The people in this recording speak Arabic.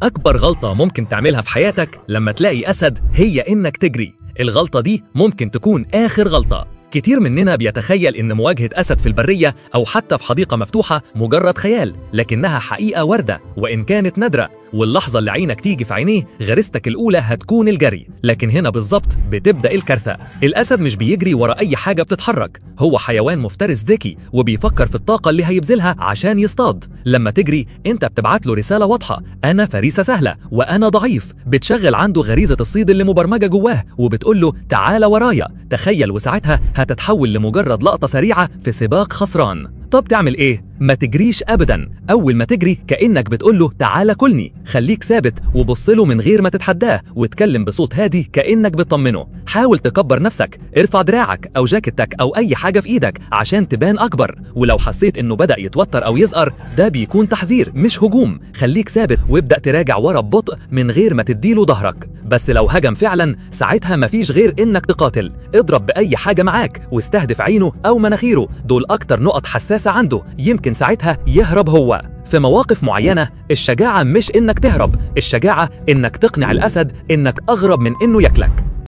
أكبر غلطة ممكن تعملها في حياتك لما تلاقي أسد هي إنك تجري. الغلطة دي ممكن تكون آخر غلطة. كتير مننا بيتخيل إن مواجهة أسد في البرية أو حتى في حديقة مفتوحة مجرد خيال، لكنها حقيقة واردة وإن كانت نادرة. واللحظة اللي عينك تيجي في عينيه غريزتك الأولى هتكون الجري، لكن هنا بالظبط بتبدأ الكارثة. الأسد مش بيجري ورا أي حاجة بتتحرك، هو حيوان مفترس ذكي وبيفكر في الطاقة اللي هيبذلها عشان يصطاد. لما تجري أنت بتبعت له رسالة واضحة: أنا فريسة سهلة وأنا ضعيف. بتشغل عنده غريزة الصيد اللي مبرمجة جواه وبتقول له تعال ورايا. تخيل، وساعتها هتتحول لمجرد لقطة سريعة في سباق خسران. طب تعمل ايه؟ ما تجريش ابدا. اول ما تجري كأنك بتقول له تعالى كلني. خليك ثابت وبص له من غير ما تتحداه، واتكلم بصوت هادي كأنك بتطمنه. حاول تكبر نفسك، ارفع دراعك او جاكيتك او اي حاجة في ايدك عشان تبان اكبر. ولو حسيت انه بدأ يتوتر او يزقر ده بيكون تحذير مش هجوم. خليك ثابت وابدأ تراجع ورا ببطء من غير ما تديله ظهرك. بس لو هجم فعلا ساعتها مفيش غير انك تقاتل. اضرب بأي حاجة معاك واستهدف عينه او مناخيره، دول اكتر نقط حساسة عنده، يمكن ساعتها يهرب هو. في مواقف معينة الشجاعة مش إنك تهرب، الشجاعة إنك تقنع الأسد إنك أغرب من إنه ياكلك.